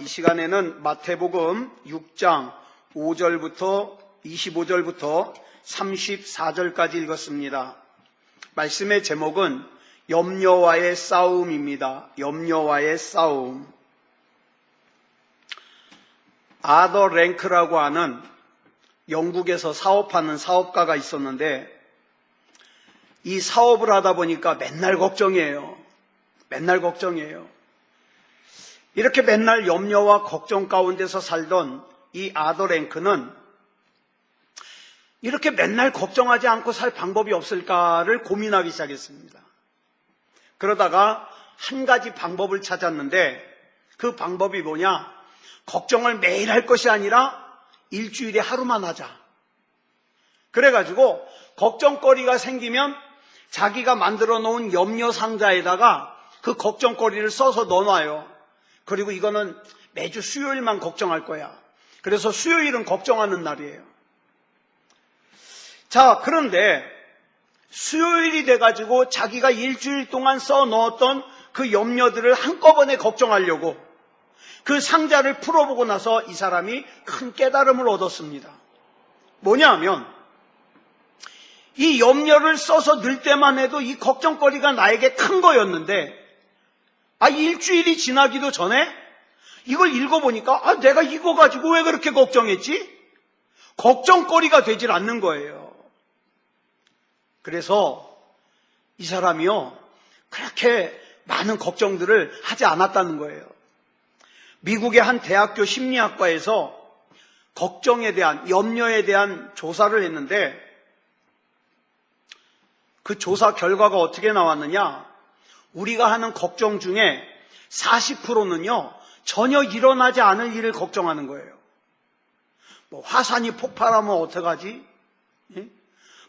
이 시간에는 마태복음 6장 5절부터 25절부터 34절까지 읽었습니다. 말씀의 제목은 염려와의 싸움입니다. 염려와의 싸움. 아더 랭크라고 하는 영국에서 사업하는 사업가가 있었는데, 이 사업을 하다 보니까 맨날 걱정이에요. 맨날 걱정이에요. 이렇게 맨날 염려와 걱정 가운데서 살던 이 아더 랭크는 이렇게 맨날 걱정하지 않고 살 방법이 없을까를 고민하기 시작했습니다. 그러다가 한 가지 방법을 찾았는데, 그 방법이 뭐냐? 걱정을 매일 할 것이 아니라 일주일에 하루만 하자. 그래가지고 걱정거리가 생기면 자기가 만들어 놓은 염려 상자에다가 그 걱정거리를 써서 넣어놔요. 그리고 이거는 매주 수요일만 걱정할 거야. 그래서 수요일은 걱정하는 날이에요. 자, 그런데 수요일이 돼가지고 자기가 일주일 동안 써 넣었던 그 염려들을 한꺼번에 걱정하려고 그 상자를 풀어보고 나서 이 사람이 큰 깨달음을 얻었습니다. 뭐냐 하면, 이 염려를 써서 넣을 때만 해도 이 걱정거리가 나에게 큰 거였는데, 일주일이 지나기도 전에 이걸 읽어보니까 내가 이거 가지고 왜 그렇게 걱정했지? 걱정거리가 되질 않는 거예요. 그래서 이 사람이요, 그렇게 많은 걱정들을 하지 않았다는 거예요. 미국의 한 대학교 심리학과에서 걱정에 대한, 염려에 대한 조사를 했는데, 그 조사 결과가 어떻게 나왔느냐? 우리가 하는 걱정 중에 40%는요, 전혀 일어나지 않을 일을 걱정하는 거예요. 화산이 폭발하면 어떡하지? 예?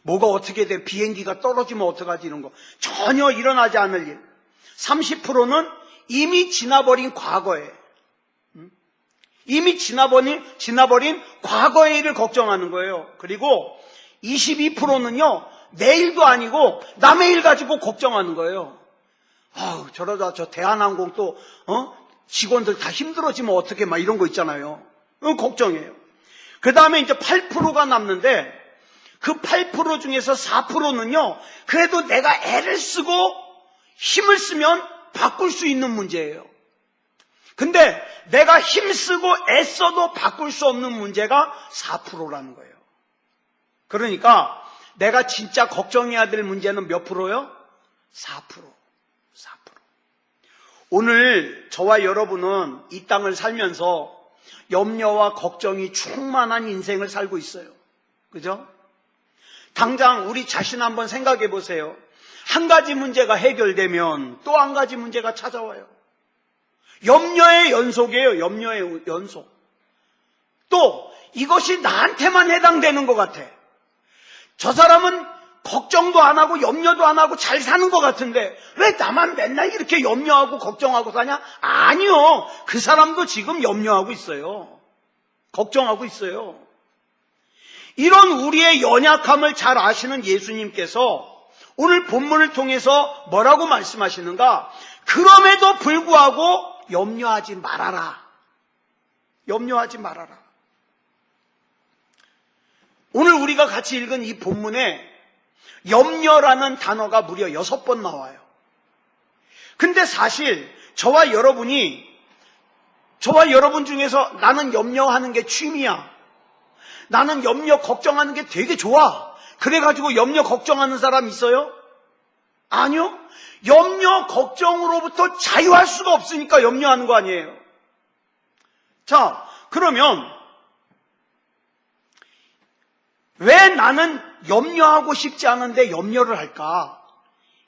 뭐가 어떻게 돼? 비행기가 떨어지면 어떡하지? 이런 거. 전혀 일어나지 않을 일. 30%는 이미 지나버린 과거에, 이미 지나버린 과거의 일을 걱정하는 거예요. 그리고 22%는요, 내일도 아니고 남의 일 가지고 걱정하는 거예요. 저러다 저 대한항공 또 직원들 다 힘들어지면 어떻게, 막 이런 거 있잖아요. 걱정해요. 그 다음에 이제 8%가 남는데, 그 8% 중에서 4%는요, 그래도 내가 애를 쓰고 힘을 쓰면 바꿀 수 있는 문제예요. 근데 내가 힘쓰고 애써도 바꿀 수 없는 문제가 4%라는 거예요. 그러니까 내가 진짜 걱정해야 될 문제는 몇 프로요? 4%. 오늘 저와 여러분은 이 땅을 살면서 염려와 걱정이 충만한 인생을 살고 있어요. 그죠? 당장 우리 자신 한번 생각해 보세요. 한 가지 문제가 해결되면 또 한 가지 문제가 찾아와요. 염려의 연속이에요. 염려의 연속. 또 이것이 나한테만 해당되는 것 같아. 저 사람은 걱정도 안 하고 염려도 안 하고 잘 사는 것 같은데 왜 나만 맨날 이렇게 염려하고 걱정하고 사냐? 아니요. 그 사람도 지금 염려하고 있어요. 걱정하고 있어요. 이런 우리의 연약함을 잘 아시는 예수님께서 오늘 본문을 통해서 뭐라고 말씀하시는가? 그럼에도 불구하고 염려하지 말아라. 염려하지 말아라. 오늘 우리가 같이 읽은 이 본문에 염려라는 단어가 무려 6번 나와요. 근데 사실 저와 여러분 중에서 나는 염려하는 게 취미야, 나는 염려 걱정하는 게 되게 좋아, 그래가지고 염려 걱정하는 사람 있어요? 아니요. 염려 걱정으로부터 자유할 수가 없으니까 염려하는 거 아니에요. 자, 그러면 왜 나는 염려하고 싶지 않은데 염려를 할까?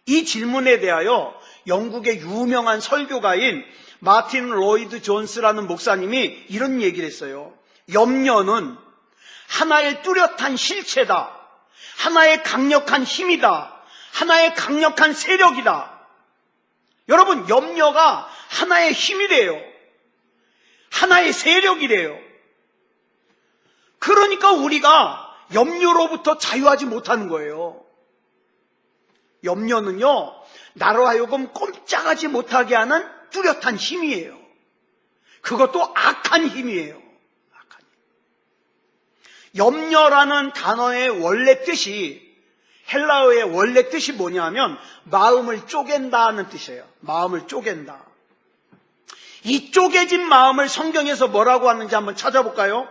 이 질문에 대하여 영국의 유명한 설교가인 마틴 로이드 존스라는 목사님이 이런 얘기를 했어요. 염려는 하나의 뚜렷한 실체다. 하나의 강력한 힘이다. 하나의 강력한 세력이다. 여러분, 염려가 하나의 힘이래요. 하나의 세력이래요. 그러니까 우리가 염려로부터 자유하지 못하는 거예요. 염려는요, 나로 하여금 꼼짝하지 못하게 하는 뚜렷한 힘이에요. 그것도 악한 힘이에요. 악한 힘. 염려라는 단어의 원래 뜻이, 헬라어의 원래 뜻이 뭐냐면 마음을 쪼갠다는 뜻이에요. 마음을 쪼갠다. 이 쪼개진 마음을 성경에서 뭐라고 하는지 한번 찾아볼까요?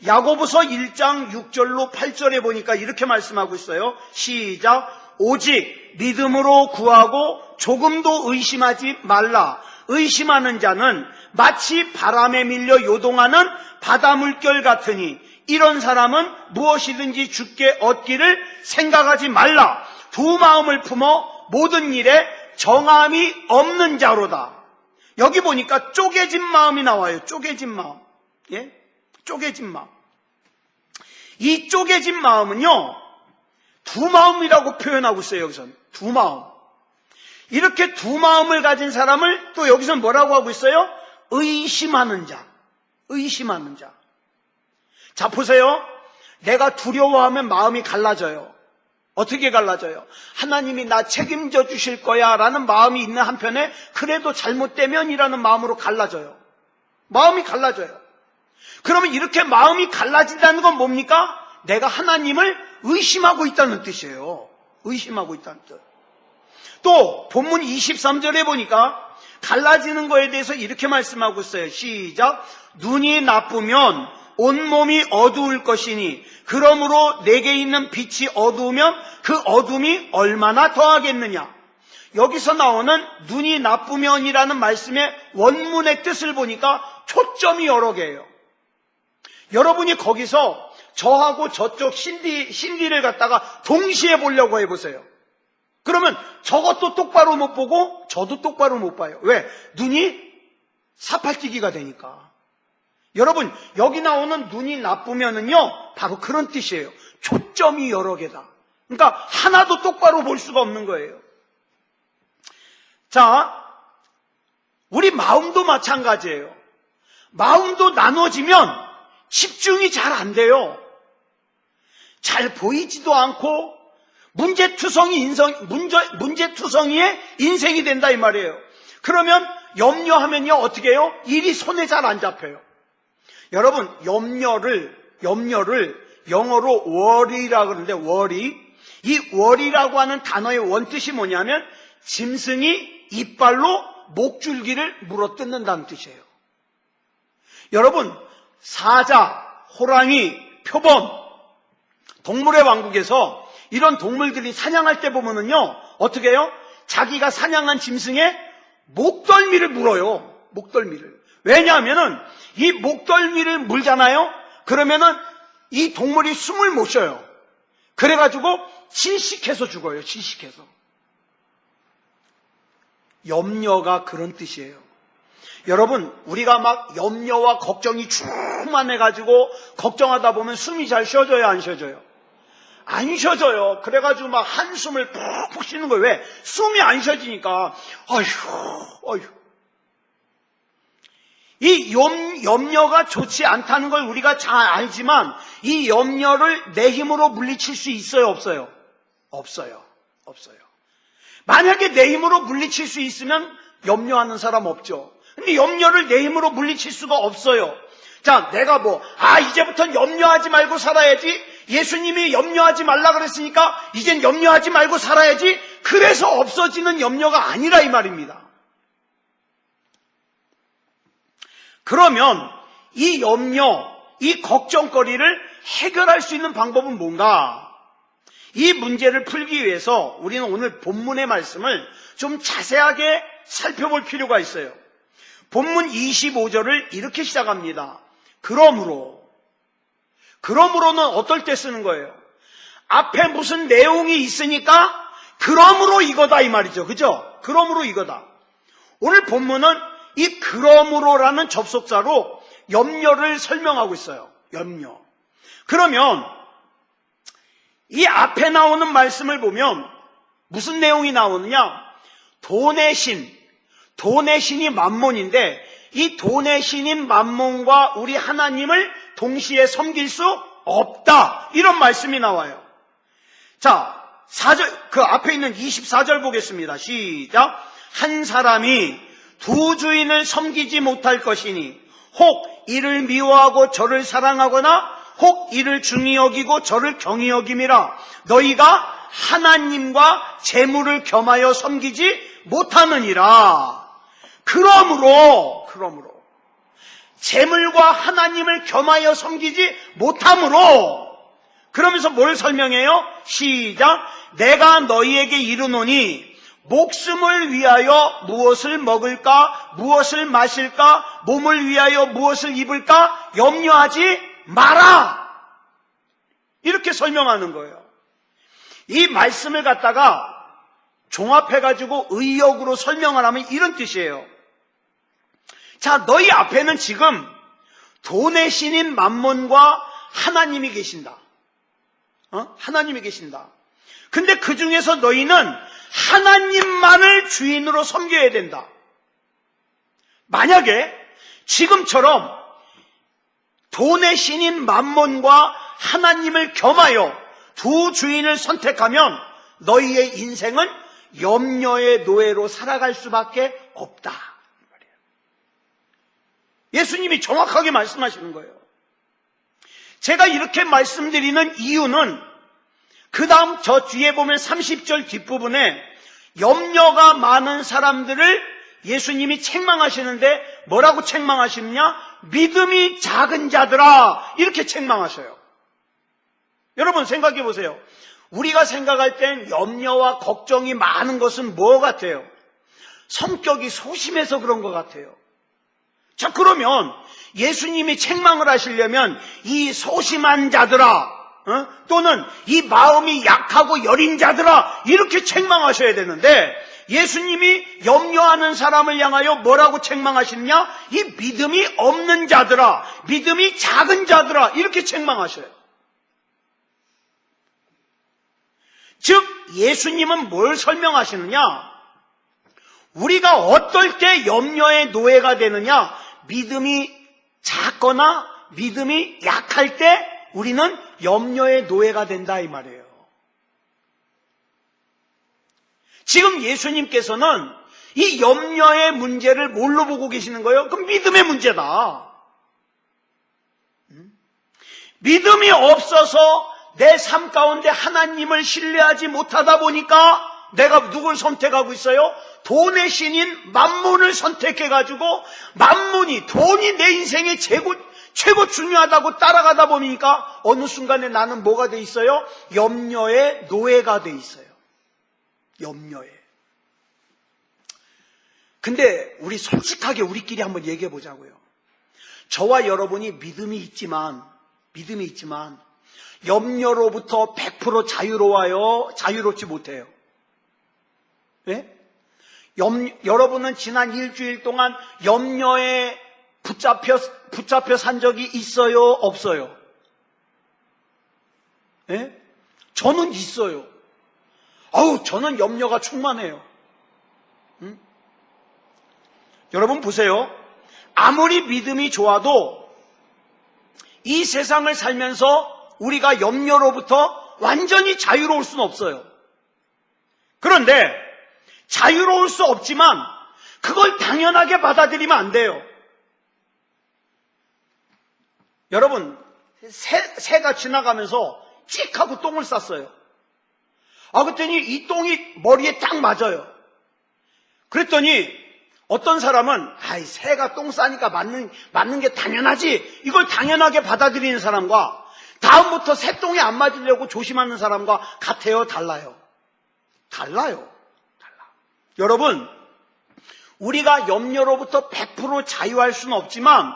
야고보서 1장 6절로 8절에 보니까 이렇게 말씀하고 있어요. 시작. 오직 믿음으로 구하고 조금도 의심하지 말라. 의심하는 자는 마치 바람에 밀려 요동하는 바다 물결 같으니 이런 사람은 무엇이든지 주께 얻기를 생각하지 말라. 두 마음을 품어 모든 일에 정함이 없는 자로다. 여기 보니까 쪼개진 마음이 나와요. 쪼개진 마음. 예? 쪼개진 마음. 이 쪼개진 마음은요, 두 마음이라고 표현하고 있어요, 여기서는. 두 마음. 이렇게 두 마음을 가진 사람을 또 여기서 뭐라고 하고 있어요? 의심하는 자. 의심하는 자. 자, 보세요. 내가 두려워하면 마음이 갈라져요. 어떻게 갈라져요? 하나님이 나 책임져 주실 거야 라는 마음이 있는 한편에 그래도 잘못되면이라는 마음으로 갈라져요. 마음이 갈라져요. 그러면 이렇게 마음이 갈라진다는 건 뭡니까? 내가 하나님을 의심하고 있다는 뜻이에요. 의심하고 있다는 뜻. 또 본문 23절에 보니까 갈라지는 거에 대해서 이렇게 말씀하고 있어요. 시작. 눈이 나쁘면 온몸이 어두울 것이니 그러므로 내게 있는 빛이 어두우면 그 어둠이 얼마나 더하겠느냐. 여기서 나오는 눈이 나쁘면이라는 말씀의 원문의 뜻을 보니까 초점이 여러 개예요. 여러분이 거기서 저하고 저쪽 신디를 갖다가 동시에 보려고 해보세요. 그러면 저것도 똑바로 못 보고 저도 똑바로 못 봐요. 왜? 눈이 사팔찌기가 되니까. 여러분, 여기 나오는 눈이 나쁘면은요, 바로 그런 뜻이에요. 초점이 여러 개다. 그러니까 하나도 똑바로 볼 수가 없는 거예요. 자, 우리 마음도 마찬가지예요. 마음도 나눠지면 집중이 잘 안 돼요. 잘 보이지도 않고 문제투성이의 인생이 된다 이 말이에요. 그러면 염려하면요, 어떻게 해요? 일이 손에 잘 안 잡혀요. 여러분, 염려를 영어로 worry라고 그러는데, 이 worry라고 하는 단어의 원뜻이 뭐냐면 짐승이 이빨로 목줄기를 물어뜯는다는 뜻이에요. 여러분, 사자, 호랑이, 표범, 동물의 왕국에서 이런 동물들이 사냥할 때 보면은요, 어떻게 해요? 자기가 사냥한 짐승의 목덜미를 물어요. 목덜미를. 왜냐하면은 이 목덜미를 물잖아요. 그러면은 이 동물이 숨을 못 쉬어요. 그래가지고 질식해서 죽어요. 질식해서. 염려가 그런 뜻이에요. 여러분, 우리가 막 염려와 걱정이 충만해가지고 걱정하다 보면 숨이 잘 쉬어져요, 안 쉬어져요? 안 쉬어져요. 그래가지고 막 한숨을 푹푹 쉬는 거예요. 왜? 숨이 안 쉬어지니까 어휴. 이 염려가 좋지 않다는 걸 우리가 잘 알지만 이 염려를 내 힘으로 물리칠 수 있어요, 없어요? 없어요. 만약에 내 힘으로 물리칠 수 있으면 염려하는 사람 없죠. 근데 염려를 내 힘으로 물리칠 수가 없어요. 자, 내가 이제부터는 염려하지 말고 살아야지. 예수님이 염려하지 말라 그랬으니까 이젠 염려하지 말고 살아야지. 그래서 없어지는 염려가 아니라 이 말입니다. 그러면 이 염려, 이 걱정거리를 해결할 수 있는 방법은 뭔가? 이 문제를 풀기 위해서 우리는 오늘 본문의 말씀을 좀 자세하게 살펴볼 필요가 있어요. 본문 25절을 이렇게 시작합니다. 그러므로는 어떨 때 쓰는 거예요? 앞에 무슨 내용이 있으니까 그러므로 이거다 이 말이죠. 그죠? 그러므로 이거다. 오늘 본문은 이 그러므로라는 접속사로 염려를 설명하고 있어요. 염려. 그러면 이 앞에 나오는 말씀을 보면 무슨 내용이 나오느냐? 돈의 신이 맘몬인데 이 돈의 신인 맘몬과 우리 하나님을 동시에 섬길 수 없다. 이런 말씀이 나와요. 자, 4절, 그 앞에 있는 24절 보겠습니다. 시작. 한 사람이 두 주인을 섬기지 못할 것이니 혹 이를 미워하고 저를 사랑하거나 혹 이를 중히 여기고 저를 경히 여김이라. 너희가 하나님과 재물을 겸하여 섬기지 못하느니라. 그러므로 재물과 하나님을 겸하여 섬기지 못함으로. 그러면서 뭘 설명해요? 시작. 내가 너희에게 이르노니 목숨을 위하여 무엇을 먹을까, 무엇을 마실까, 몸을 위하여 무엇을 입을까 염려하지 마라. 이렇게 설명하는 거예요. 이 말씀을 갖다가 종합해가지고 의역으로 설명을 하면 이런 뜻이에요. 자, 너희 앞에는 지금 돈의 신인 맘몬과 하나님이 계신다. 하나님이 계신다. 근데 그 중에서 너희는 하나님만을 주인으로 섬겨야 된다. 만약에 지금처럼 돈의 신인 맘몬과 하나님을 겸하여 두 주인을 선택하면 너희의 인생은 염려의 노예로 살아갈 수밖에 없다. 예수님이 정확하게 말씀하시는 거예요. 제가 이렇게 말씀드리는 이유는 그 다음 저 뒤에 보면 30절 뒷부분에 염려가 많은 사람들을 예수님이 책망하시는데 뭐라고 책망하시느냐? 믿음이 작은 자들아, 이렇게 책망하셔요. 여러분 생각해 보세요. 우리가 생각할 땐 염려와 걱정이 많은 것은 뭐 같아요? 성격이 소심해서 그런 것 같아요. 자, 그러면 예수님이 책망을 하시려면 이 소심한 자들아, 또는 이 마음이 약하고 여린 자들아, 이렇게 책망하셔야 되는데 예수님이 염려하는 사람을 향하여 뭐라고 책망하시느냐? 이 믿음이 없는 자들아, 믿음이 작은 자들아, 이렇게 책망하셔요. 즉 예수님은 뭘 설명하시느냐? 우리가 어떨 때 염려의 노예가 되느냐? 믿음이 작거나 믿음이 약할 때 우리는 염려의 노예가 된다, 이 말이에요. 지금 예수님께서는 이 염려의 문제를 뭘로 보고 계시는 거예요? 그럼 믿음의 문제다. 믿음이 없어서 내 삶 가운데 하나님을 신뢰하지 못하다 보니까 내가 누굴 선택하고 있어요? 돈의 신인 맘몬을 선택해가지고 돈이 내 인생의 최고 중요하다고 따라가다 보니까 어느 순간에 나는 뭐가 돼 있어요? 염려의 노예가 돼 있어요. 염려에. 근데 우리 솔직하게 우리끼리 한번 얘기해 보자고요. 저와 여러분이 믿음이 있지만 염려로부터 100% 자유로워요? 자유롭지 못해요? 네? 여러분은 지난 일주일 동안 염려에 붙잡혀 산 적이 있어요? 없어요? 네? 저는 있어요. 저는 염려가 충만해요. 여러분 보세요. 아무리 믿음이 좋아도 이 세상을 살면서 우리가 염려로부터 완전히 자유로울 수는 없어요. 그런데 자유로울 수 없지만 그걸 당연하게 받아들이면 안 돼요. 여러분, 새가 지나가면서 찍 하고 똥을 쌌어요. 그랬더니 이 똥이 머리에 딱 맞아요. 그랬더니 어떤 사람은 새가 똥 싸니까 맞는 게 당연하지, 이걸 당연하게 받아들이는 사람과 다음부터 새 똥이 안 맞으려고 조심하는 사람과 같아요? 달라요? 달라. 여러분, 우리가 염려로부터 100% 자유할 수는 없지만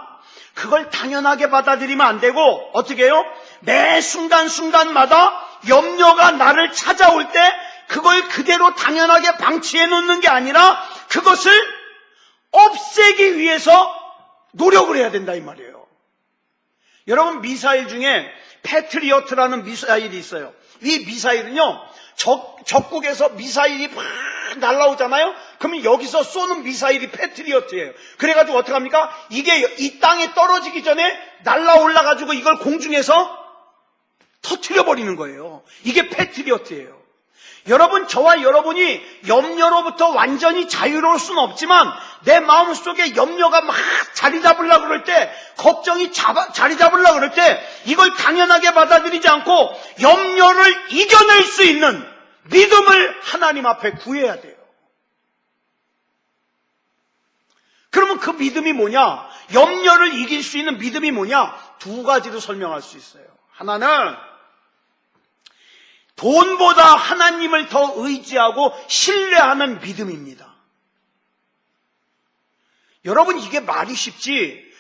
그걸 당연하게 받아들이면 안 되고 어떻게 해요? 매 순간순간마다 염려가 나를 찾아올 때 그걸 그대로 당연하게 방치해 놓는 게 아니라 그것을 없애기 위해서 노력을 해야 된다, 이 말이에요. 여러분, 미사일 중에 패트리어트라는 미사일이 있어요. 이 미사일은요, 적국에서 미사일이 막 날라오잖아요. 그러면 여기서 쏘는 미사일이 패트리어트예요. 그래가지고 어떻게 합니까? 이게 이 땅에 떨어지기 전에 날라올라가지고 이걸 공중에서 터뜨려버리는 거예요. 이게 패트리어트예요. 여러분, 저와 여러분이 염려로부터 완전히 자유로울 수는 없지만 내 마음속에 염려가 막 자리 잡으려고 그럴 때 걱정이 자리 잡으려고 그럴 때 이걸 당연하게 받아들이지 않고 염려를 이겨낼 수 있는 믿음을 하나님 앞에 구해야 돼요. 그러면 그 믿음이 뭐냐? 염려를 이길 수 있는 믿음이 뭐냐? 두 가지로 설명할 수 있어요. 하나는 돈보다 하나님을 더 의지하고 신뢰하는 믿음입니다. 여러분, 이게 말이 쉽지,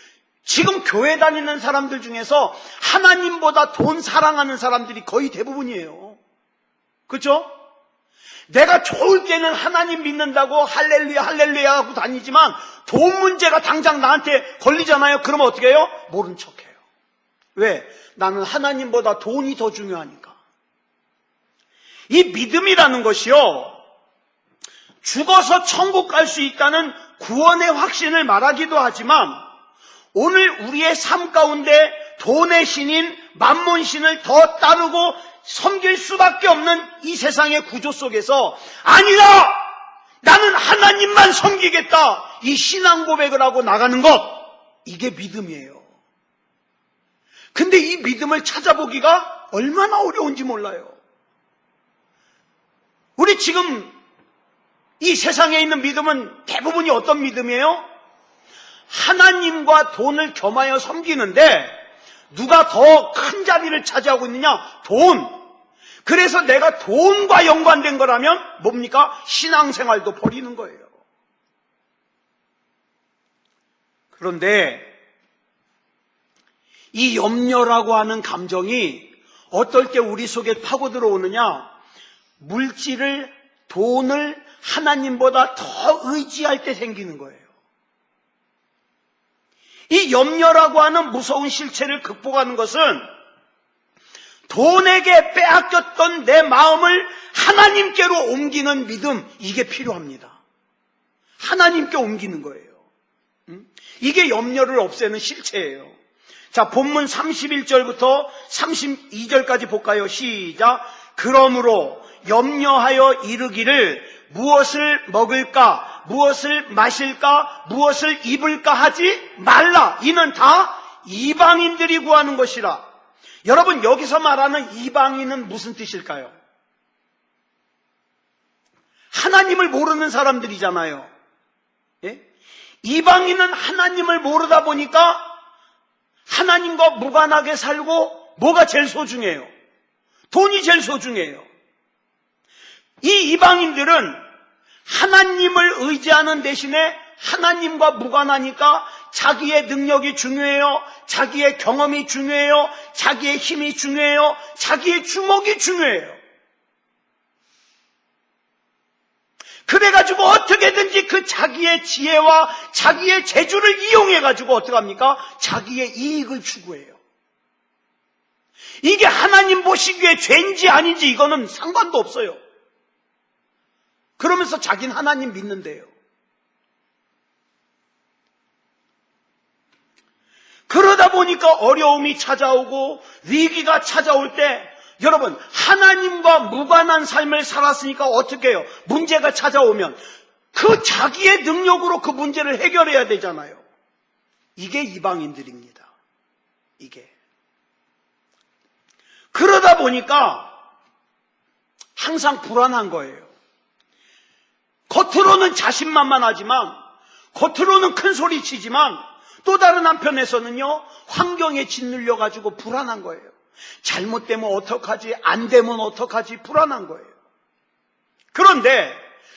지금 교회 다니는 사람들 중에서 하나님보다 돈 사랑하는 사람들이 거의 대부분이에요. 그렇죠? 내가 좋을 때는 하나님 믿는다고 할렐루야 할렐루야 하고 다니지만 돈 문제가 당장 나한테 걸리잖아요. 그러면 어떻게 해요? 모른 척해요. 왜? 나는 하나님보다 돈이 더 중요하니까. 이 믿음이라는 것이요, 죽어서 천국 갈 수 있다는 구원의 확신을 말하기도 하지만 오늘 우리의 삶 가운데 돈의 신인 만몬신을 더 따르고 섬길 수밖에 없는 이 세상의 구조 속에서 아니다! 나는 하나님만 섬기겠다! 이 신앙 고백을 하고 나가는 것, 이게 믿음이에요. 근데 이 믿음을 찾아보기가 얼마나 어려운지 몰라요. 우리 지금 이 세상에 있는 믿음은 대부분이 어떤 믿음이에요? 하나님과 돈을 겸하여 섬기는데 누가 더 큰 자리를 차지하고 있느냐? 돈. 그래서 내가 돈과 연관된 거라면 뭡니까? 신앙생활도 버리는 거예요. 그런데 이 염려라고 하는 감정이 어떨 때 우리 속에 파고 들어오느냐? 물질을, 돈을 하나님보다 더 의지할 때 생기는 거예요. 이 염려라고 하는 무서운 실체를 극복하는 것은 돈에게 빼앗겼던 내 마음을 하나님께로 옮기는 믿음, 이게 필요합니다. 하나님께 옮기는 거예요. 이게 염려를 없애는 실체예요. 자, 본문 31절부터 32절까지 볼까요? 시작. 그러므로 염려하여 이르기를 무엇을 먹을까, 무엇을 마실까, 무엇을 입을까 하지 말라. 이는 다 이방인들이 구하는 것이라. 여러분, 여기서 말하는 이방인은 무슨 뜻일까요? 하나님을 모르는 사람들이잖아요. 예? 이방인은 하나님을 모르다 보니까 하나님과 무관하게 살고 뭐가 제일 소중해요? 돈이 제일 소중해요. 이 이방인들은 하나님을 의지하는 대신에 하나님과 무관하니까 자기의 능력이 중요해요. 자기의 경험이 중요해요. 자기의 힘이 중요해요. 자기의 주목이 중요해요. 그래가지고 어떻게든지 그 자기의 지혜와 자기의 재주를 이용해가지고 어떡합니까? 자기의 이익을 추구해요. 이게 하나님 보시기에 죄인지 아닌지 이거는 상관도 없어요. 그러면서 자기는 하나님 믿는데요. 그러다 보니까 어려움이 찾아오고 위기가 찾아올 때 여러분, 하나님과 무관한 삶을 살았으니까 어떻게 해요? 문제가 찾아오면 그 자기의 능력으로 그 문제를 해결해야 되잖아요. 이게 이방인들입니다. 이게. 그러다 보니까 항상 불안한 거예요. 겉으로는 자신만만하지만, 겉으로는 큰 소리 치지만 또 다른 한편에서는요, 환경에 짓눌려가지고 불안한 거예요. 잘못되면 어떡하지? 안 되면 어떡하지? 불안한 거예요. 그런데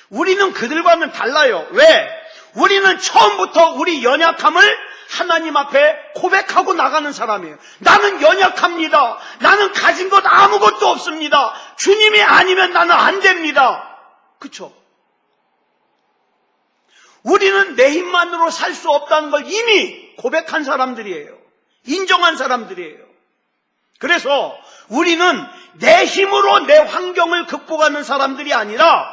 우리는 그들과는 달라요. 왜? 우리는 처음부터 우리 연약함을 하나님 앞에 고백하고 나가는 사람이에요. 나는 연약합니다. 나는 가진 것 아무것도 없습니다. 주님이 아니면 나는 안 됩니다. 그렇죠? 우리는 내 힘만으로 살 수 없다는 걸 이미 고백한 사람들이에요. 인정한 사람들이에요. 그래서 우리는 내 힘으로 내 환경을 극복하는 사람들이 아니라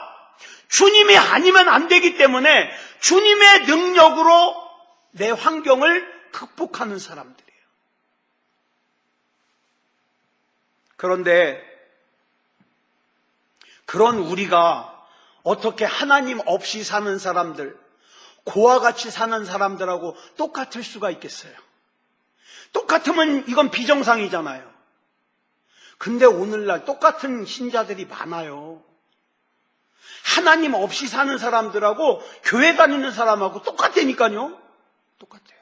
주님이 아니면 안 되기 때문에 주님의 능력으로 내 환경을 극복하는 사람들이에요. 그런데 그런 우리가 어떻게 하나님 없이 사는 사람들, 고와 같이 사는 사람들하고 똑같을 수가 있겠어요? 똑같으면 이건 비정상이잖아요. 근데 오늘날 똑같은 신자들이 많아요. 하나님 없이 사는 사람들하고 교회 다니는 사람하고 똑같다니까요. 똑같아요.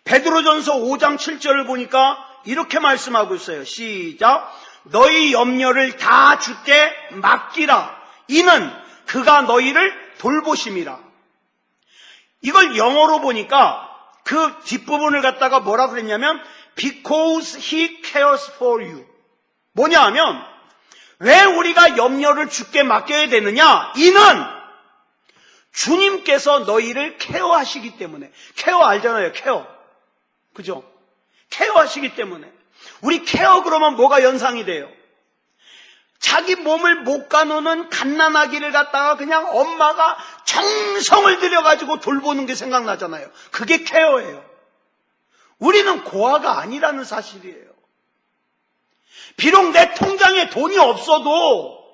베드로전서 5장 7절을 보니까 이렇게 말씀하고 있어요. 시작. 너희 염려를 다 주께 맡기라. 이는 그가 너희를 돌보심이라. 이걸 영어로 보니까 그 뒷부분을 갖다가 뭐라 그랬냐면 Because he cares for you. 뭐냐 하면 왜 우리가 염려를 주께 맡겨야 되느냐? 이는 주님께서 너희를 케어하시기 때문에. 케어 알잖아요. 케어. 그죠? 케어하시기 때문에. 우리 케어 그러면 뭐가 연상이 돼요? 자기 몸을 못 가누는 갓난아기를 갖다가 그냥 엄마가 정성을 들여가지고 돌보는 게 생각나잖아요. 그게 케어예요. 우리는 고아가 아니라는 사실이에요. 비록 내 통장에 돈이 없어도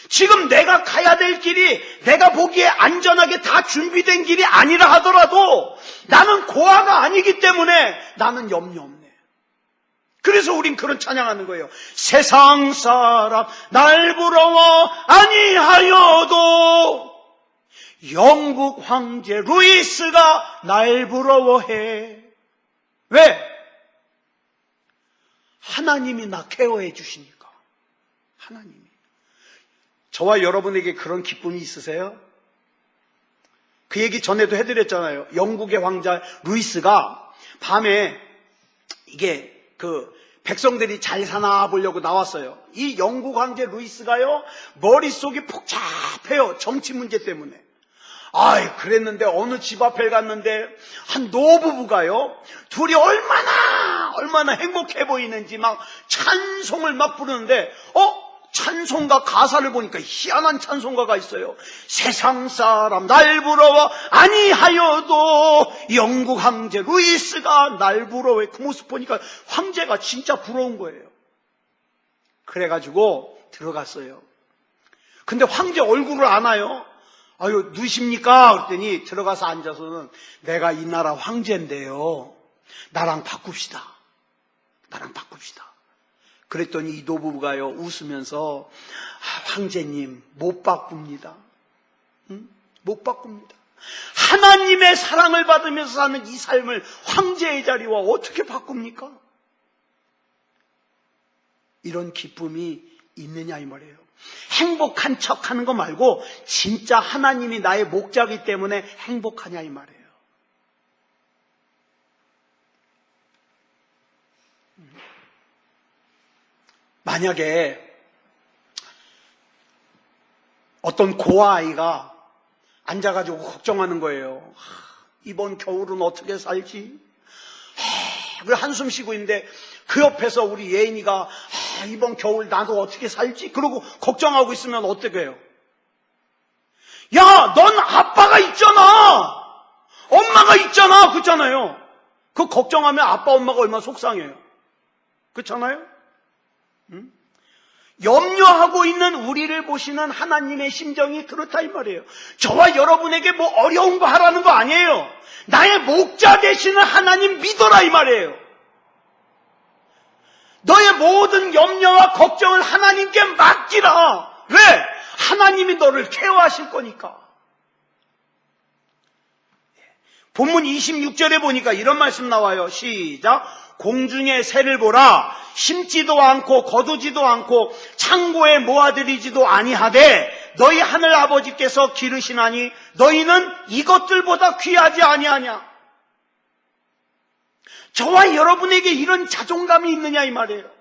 지금 내가 가야 될 길이 내가 보기에 안전하게 다 준비된 길이 아니라 하더라도 나는 고아가 아니기 때문에 나는 염려 없네. 그래서 우린 그런 찬양하는 거예요. 세상 사람 날 부러워 아니하여도 영국 황제 루이스가 날 부러워해. 왜? 하나님이 나 케어해 주시니까. 하나님이. 저와 여러분에게 그런 기쁨이 있으세요? 그 얘기 전에도 해드렸잖아요. 영국의 왕자 루이스가 밤에 이게 백성들이 잘 사나 보려고 나왔어요. 이 영국 황제 루이스가요, 머릿속이 복잡해요. 정치 문제 때문에. 그랬는데 어느 집 앞에 갔는데 한 노부부가요, 둘이 얼마나 행복해 보이는지 막 찬송을 막 부르는데, 찬송가 가사를 보니까 희한한 찬송가가 있어요. 세상 사람 날 부러워 아니하여도 영국 황제 루이스가 날 부러워해. 그 모습 보니까 황제가 진짜 부러운 거예요. 그래가지고 들어갔어요. 근데 황제 얼굴을 아나요? 누구십니까? 그랬더니 들어가서 앉아서는 내가 이 나라 황제인데요. 나랑 바꿉시다. 그랬더니 이 노부부가요, 웃으면서 황제님 못 바꿉니다. 못 바꿉니다. 하나님의 사랑을 받으면서 사는 이 삶을 황제의 자리와 어떻게 바꿉니까? 이런 기쁨이 있느냐 이 말이에요. 행복한 척하는 거 말고 진짜 하나님이 나의 목자이기 때문에 행복하냐 이 말이에요. 만약에 어떤 고아아이가 앉아가지고 걱정하는 거예요. 이번 겨울은 어떻게 살지? 그 한숨 쉬고 있는데 그 옆에서 우리 예인이가 이번 겨울 나도 어떻게 살지? 그러고 걱정하고 있으면 어떻게 해요? 야, 넌 아빠가 있잖아. 엄마가 있잖아. 그렇잖아요. 그 걱정하면 아빠 엄마가 얼마나 속상해요. 그렇잖아요? 염려하고 있는 우리를 보시는 하나님의 심정이 그렇다 이 말이에요. 저와 여러분에게 뭐 어려운 거 하라는 거 아니에요. 나의 목자 되시는 하나님 믿어라 이 말이에요. 너의 모든 염려와 걱정을 하나님께 맡기라. 왜? 하나님이 너를 케어하실 거니까. 본문 26절에 보니까 이런 말씀 나와요. 시작. 공중의 새를 보라. 심지도 않고 거두지도 않고 창고에 모아들이지도 아니하되 너희 하늘 아버지께서 기르시나니 너희는 이것들보다 귀하지 아니하냐. 저와 여러분에게 이런 자존감이 있느냐 이 말이에요.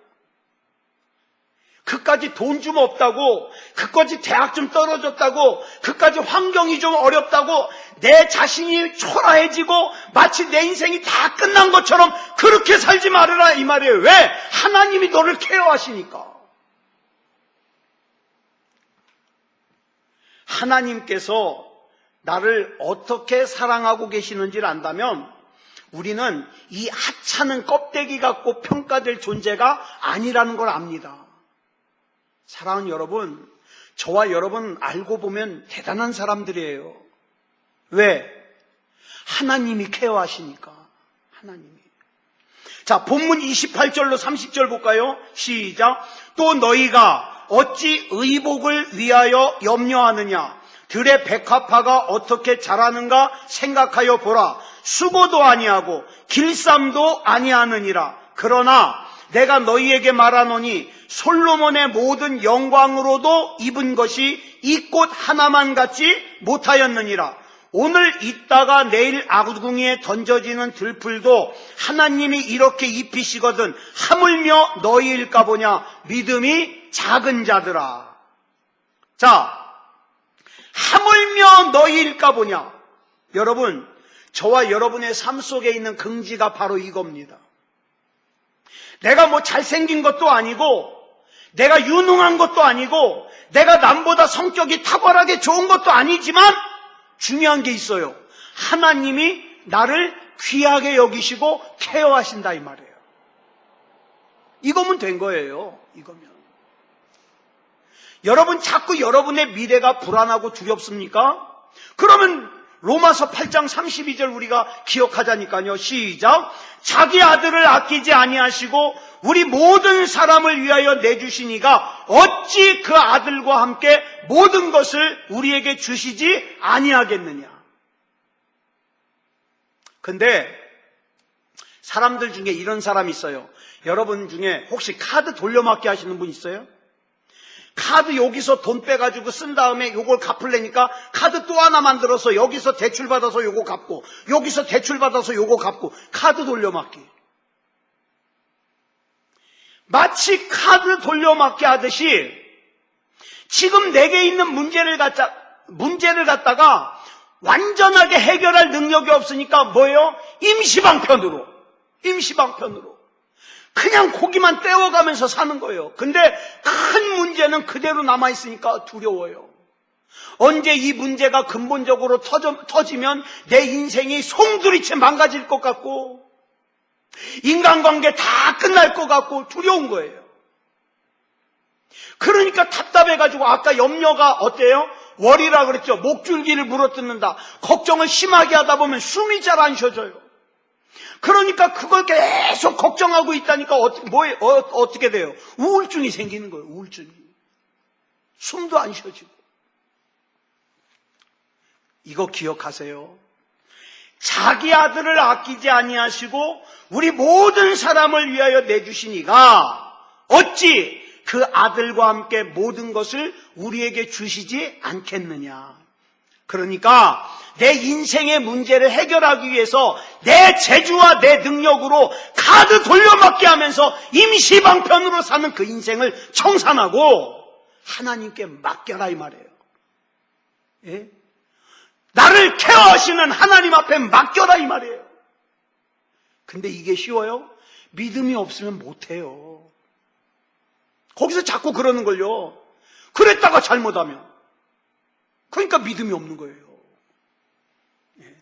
그까지 돈 좀 없다고, 그까지 대학 좀 떨어졌다고, 그까지 환경이 좀 어렵다고 내 자신이 초라해지고 마치 내 인생이 다 끝난 것처럼 그렇게 살지 말아라 이 말이에요. 왜? 하나님이 너를 케어하시니까. 하나님께서 나를 어떻게 사랑하고 계시는지를 안다면 우리는 이 하찮은 껍데기 갖고 평가될 존재가 아니라는 걸 압니다. 사랑하는 여러분, 저와 여러분 알고 보면 대단한 사람들이에요. 왜? 하나님이 케어하시니까. 하나님이. 자, 본문 28절로 30절 볼까요? 시작. 또 너희가 어찌 의복을 위하여 염려하느냐? 들의 백합화가 어떻게 자라는가 생각하여 보라. 수고도 아니하고 길쌈도 아니하느니라. 그러나 내가 너희에게 말하노니 솔로몬의 모든 영광으로도 입은 것이 이 꽃 하나만 같지 못하였느니라. 오늘 있다가 내일 아궁이에 던져지는 들풀도 하나님이 이렇게 입히시거든 하물며 너희일까 보냐. 믿음이 작은 자들아. 자, 하물며 너희일까 보냐. 여러분, 저와 여러분의 삶 속에 있는 긍지가 바로 이겁니다. 내가 뭐 잘생긴 것도 아니고, 내가 유능한 것도 아니고, 내가 남보다 성격이 탁월하게 좋은 것도 아니지만 중요한 게 있어요. 하나님이 나를 귀하게 여기시고 케어하신다 이 말이에요. 이거면 된 거예요. 이거면. 여러분 자꾸 여러분의 미래가 불안하고 두렵습니까? 그러면 로마서 8장 32절 우리가 기억하자니까요. 시작. 자기 아들을 아끼지 아니하시고 우리 모든 사람을 위하여 내주시니가 어찌 그 아들과 함께 모든 것을 우리에게 주시지 아니하겠느냐. 근데 사람들 중에 이런 사람이 있어요. 여러분 중에 혹시 카드 돌려막기 하시는 분 있어요? 카드 여기서 돈 빼가지고 쓴 다음에 요걸 갚으려니까 카드 또 하나 만들어서 여기서 대출받아서 요거 갚고 여기서 대출받아서 요거 갚고 카드 돌려막기. 마치 카드 돌려막기 하듯이 지금 내게 있는 문제를 갖다가 완전하게 해결할 능력이 없으니까 뭐예요? 임시방편으로 그냥 고기만 떼어가면서 사는 거예요. 근데 큰 문제는 그대로 남아있으니까 두려워요. 언제 이 문제가 근본적으로 터지면 내 인생이 송두리째 망가질 것 같고 인간관계 다 끝날 것 같고 두려운 거예요. 그러니까 답답해가지고 아까 염려가 어때요? 월이라 그랬죠. 목줄기를 물어뜯는다. 걱정을 심하게 하다 보면 숨이 잘 안 쉬어져요. 그러니까 그걸 계속 걱정하고 있다니까 어떻게 돼요? 우울증이 생기는 거예요. 우울증이. 숨도 안 쉬어지고. 이거 기억하세요. 자기 아들을 아끼지 아니하시고 우리 모든 사람을 위하여 내주시니가 어찌 그 아들과 함께 모든 것을 우리에게 주시지 않겠느냐. 그러니까 내 인생의 문제를 해결하기 위해서 내 재주와 내 능력으로 카드 돌려막기 하면서 임시방편으로 사는 그 인생을 청산하고 하나님께 맡겨라 이 말이에요. 예? 나를 케어하시는 하나님 앞에 맡겨라 이 말이에요. 근데 이게 쉬워요? 믿음이 없으면 못해요. 거기서 자꾸 그러는 걸요. 그랬다가 잘못하면. 그러니까 믿음이 없는 거예요. 예.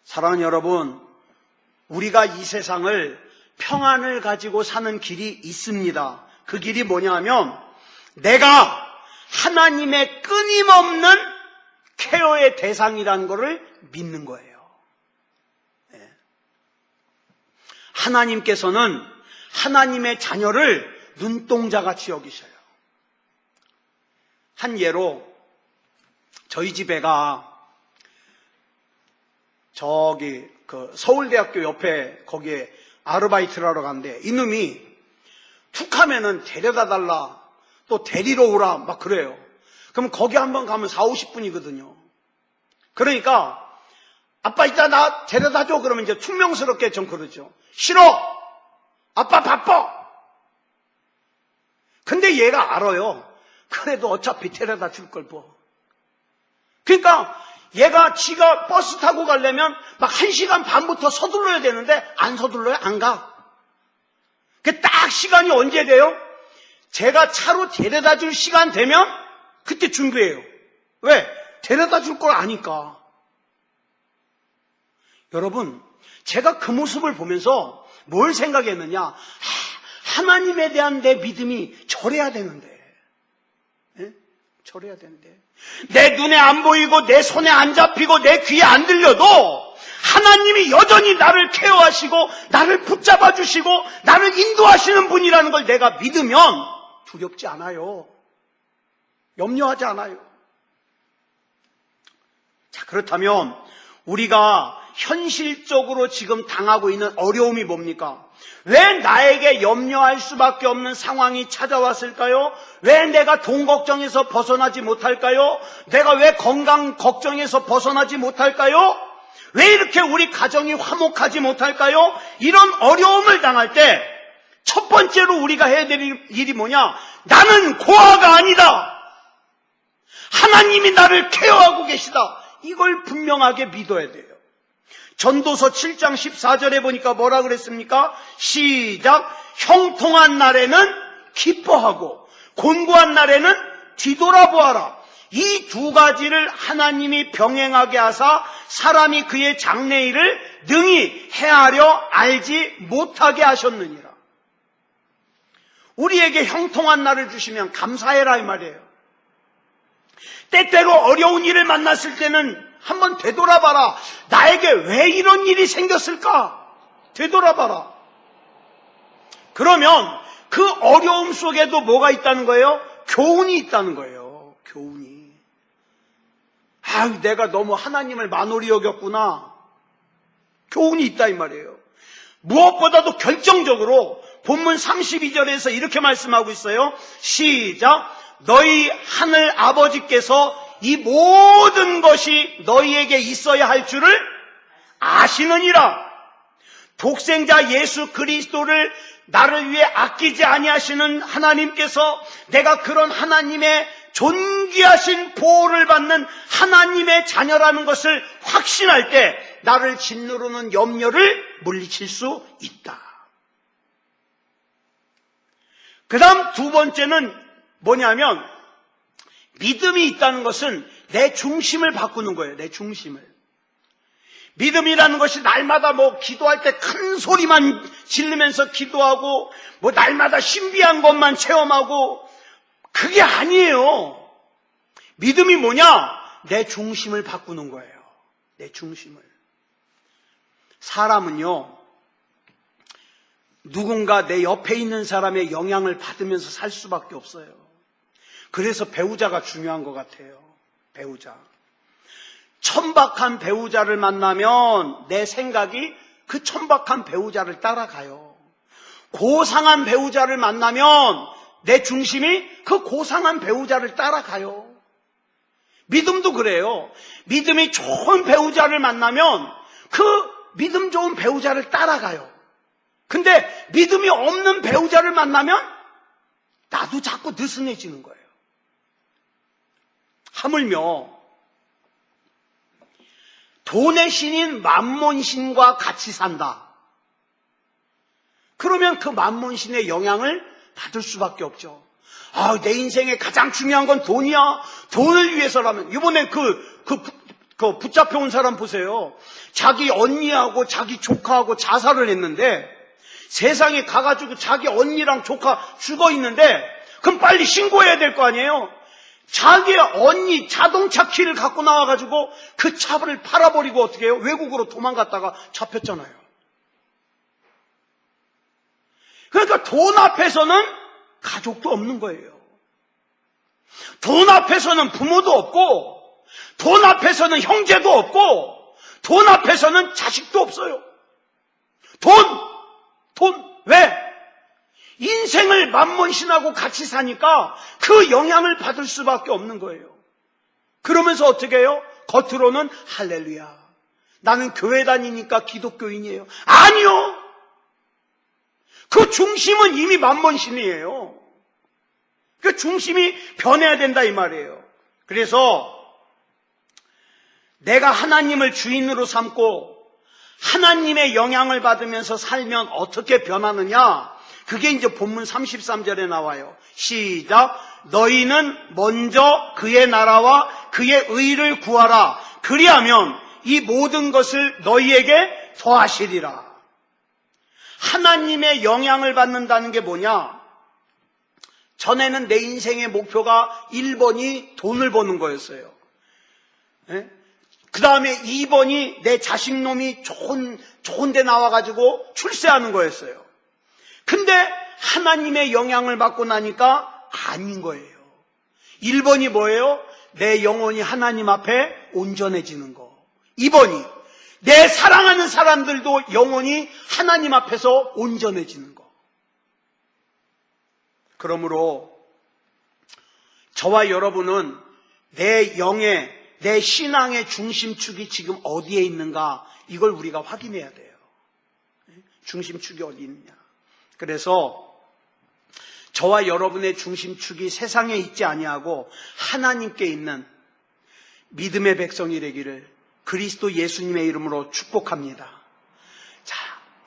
사랑하는 여러분, 우리가 이 세상을 평안을 가지고 사는 길이 있습니다. 그 길이 뭐냐면 내가 하나님의 끊임없는 케어의 대상이라는 것을 믿는 거예요. 예. 하나님께서는 하나님의 자녀를 눈동자같이 여기셔요. 한 예로 저희 집 애가 저기 그 서울대학교 옆에 거기에 아르바이트를 하러 갔는데 이놈이 툭 하면은 데려다 달라 또 데리러 오라 막 그래요. 그럼 거기 한번 가면 40-50분이거든요. 그러니까 아빠 이따 나 데려다 줘 그러면 이제 퉁명스럽게 좀 그러죠. 싫어. 아빠 바빠. 근데 얘가 알아요. 그래도 어차피 데려다 줄 걸 뭐. 그러니까 얘가 지가 버스 타고 가려면 막 1시간 반부터 서둘러야 되는데 안 서둘러요? 안 가. 그 딱 시간이 언제 돼요? 제가 차로 데려다 줄 시간 되면 그때 준비해요. 왜? 데려다 줄 걸 아니까. 여러분, 제가 그 모습을 보면서 뭘 생각했느냐? 하나님에 대한 내 믿음이 저래야 되는데. 예? 절해야 되는데, 내 눈에 안 보이고 내 손에 안 잡히고 내 귀에 안 들려도 하나님이 여전히 나를 케어하시고 나를 붙잡아 주시고 나를 인도하시는 분이라는 걸 내가 믿으면 두렵지 않아요. 염려하지 않아요. 자, 그렇다면 우리가 현실적으로 지금 당하고 있는 어려움이 뭡니까? 왜 나에게 염려할 수밖에 없는 상황이 찾아왔을까요? 왜 내가 돈 걱정에서 벗어나지 못할까요? 내가 왜 건강 걱정에서 벗어나지 못할까요? 왜 이렇게 우리 가정이 화목하지 못할까요? 이런 어려움을 당할 때 첫 번째로 우리가 해야 될 일이 뭐냐? 나는 고아가 아니다. 하나님이 나를 케어하고 계시다. 이걸 분명하게 믿어야 돼요. 전도서 7장 14절에 보니까 뭐라 그랬습니까? 시작. 형통한 날에는 기뻐하고 곤고한 날에는 뒤돌아보아라. 이 두 가지를 하나님이 병행하게 하사 사람이 그의 장래일을 능히 헤아려 알지 못하게 하셨느니라. 우리에게 형통한 날을 주시면 감사해라 이 말이에요. 때때로 어려운 일을 만났을 때는 한번 되돌아봐라. 나에게 왜 이런 일이 생겼을까? 되돌아봐라. 그러면 그 어려움 속에도 뭐가 있다는 거예요? 교훈이 있다는 거예요. 교훈이. 내가 너무 하나님을 만홀히 여겼구나. 교훈이 있다 이 말이에요. 무엇보다도 결정적으로 본문 32절에서 이렇게 말씀하고 있어요. 시작. 너희 하늘 아버지께서 이 모든 것이 너희에게 있어야 할 줄을 아시느니라. 독생자 예수 그리스도를 나를 위해 아끼지 아니하시는 하나님께서 내가 그런 하나님의 존귀하신 보호를 받는 하나님의 자녀라는 것을 확신할 때 나를 짓누르는 염려를 물리칠 수 있다. 그 다음 두 번째는 뭐냐면 믿음이 있다는 것은 내 중심을 바꾸는 거예요. 내 중심을. 믿음이라는 것이 날마다 기도할 때 큰 소리만 지르면서 기도하고 날마다 신비한 것만 체험하고 그게 아니에요. 믿음이 뭐냐? 내 중심을 바꾸는 거예요. 내 중심을. 사람은요, 누군가 내 옆에 있는 사람의 영향을 받으면서 살 수밖에 없어요. 그래서 배우자가 중요한 것 같아요. 배우자. 천박한 배우자를 만나면 내 생각이 그 천박한 배우자를 따라가요. 고상한 배우자를 만나면 내 중심이 그 고상한 배우자를 따라가요. 믿음도 그래요. 믿음이 좋은 배우자를 만나면 그 믿음 좋은 배우자를 따라가요. 근데 믿음이 없는 배우자를 만나면 나도 자꾸 느슨해지는 거예요. 하물며 돈의 신인 만몬신과 같이 산다. 그러면 그 만몬신의 영향을 받을 수밖에 없죠. 내 인생에 가장 중요한 건 돈이야. 돈을 위해서라면. 이번에 그 붙잡혀온 사람 보세요. 자기 언니하고 자기 조카하고 자살을 했는데 세상에 가가지고 자기 언니랑 조카 죽어 있는데 그럼 빨리 신고해야 될 거 아니에요. 자기 언니 자동차 키를 갖고 나와가지고 그 차를 팔아버리고 어떻게 해요? 외국으로 도망갔다가 잡혔잖아요. 그러니까 돈 앞에서는 가족도 없는 거예요. 돈 앞에서는 부모도 없고 돈 앞에서는 형제도 없고 돈 앞에서는 자식도 없어요. 돈! 왜? 인생을 만몬신하고 같이 사니까 그 영향을 받을 수밖에 없는 거예요. 그러면서 어떻게 해요? 겉으로는 할렐루야. 나는 교회 다니니까 기독교인이에요. 아니요. 그 중심은 이미 만몬신이에요. 그 중심이 변해야 된다 이 말이에요. 그래서 내가 하나님을 주인으로 삼고 하나님의 영향을 받으면서 살면 어떻게 변하느냐? 그게 이제 본문 33절에 나와요. 시작. 너희는 먼저 그의 나라와 그의 의를 구하라. 그리하면 이 모든 것을 너희에게 더하시리라. 하나님의 영향을 받는다는 게 뭐냐? 전에는 내 인생의 목표가 1번이 돈을 버는 거였어요. 그 다음에 2번이 내 자식놈이 좋은 데 나와가지고 출세하는 거였어요. 근데 하나님의 영향을 받고 나니까 아닌 거예요. 1번이 뭐예요? 내 영혼이 하나님 앞에 온전해지는 거. 2번이 내 사랑하는 사람들도 영혼이 하나님 앞에서 온전해지는 거. 그러므로 저와 여러분은 내 영의, 내 신앙의 중심축이 지금 어디에 있는가, 이걸 우리가 확인해야 돼요. 중심축이 어디 있느냐. 그래서 저와 여러분의 중심축이 세상에 있지 아니하고 하나님께 있는 믿음의 백성이 되기를 그리스도 예수님의 이름으로 축복합니다. 자,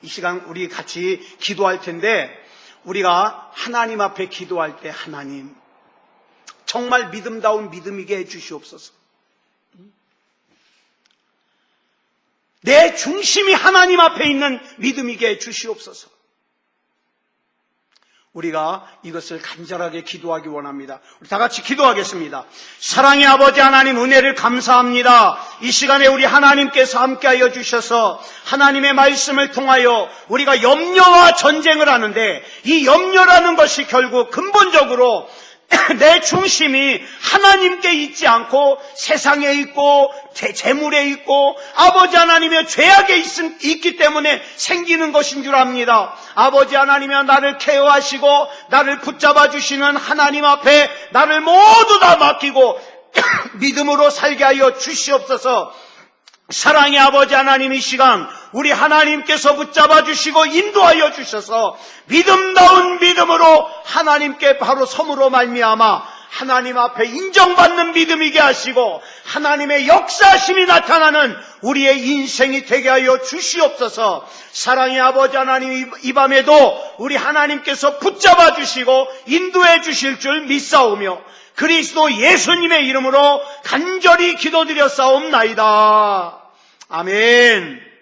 이 시간 우리 같이 기도할 텐데, 우리가 하나님 앞에 기도할 때 하나님 정말 믿음다운 믿음이게 해주시옵소서. 내 중심이 하나님 앞에 있는 믿음이게 해주시옵소서. 우리가 이것을 간절하게 기도하기 원합니다. 우리 다 같이 기도하겠습니다. 사랑의 아버지 하나님, 은혜를 감사합니다. 이 시간에 우리 하나님께서 함께하여 주셔서 하나님의 말씀을 통하여 우리가 염려와 전쟁을 하는데, 이 염려라는 것이 결국 근본적으로 내 중심이 하나님께 있지 않고 세상에 있고 재물에 있고 아버지 하나님의 죄악에 있기 때문에 생기는 것인 줄 압니다. 아버지 하나님이여, 나를 케어하시고 나를 붙잡아 주시는 하나님 앞에 나를 모두 다 맡기고 믿음으로 살게 하여 주시옵소서. 사랑의 아버지 하나님, 이 시간 우리 하나님께서 붙잡아 주시고 인도하여 주셔서 믿음다운 믿음으로 하나님께 바로 섬으로 말미암아 하나님 앞에 인정받는 믿음이게 하시고 하나님의 역사심이 나타나는 우리의 인생이 되게 하여 주시옵소서. 사랑의 아버지 하나님, 이 밤에도 우리 하나님께서 붙잡아 주시고 인도해 주실 줄 믿사오며 그리스도 예수님의 이름으로 간절히 기도드렸사옵나이다. 아멘.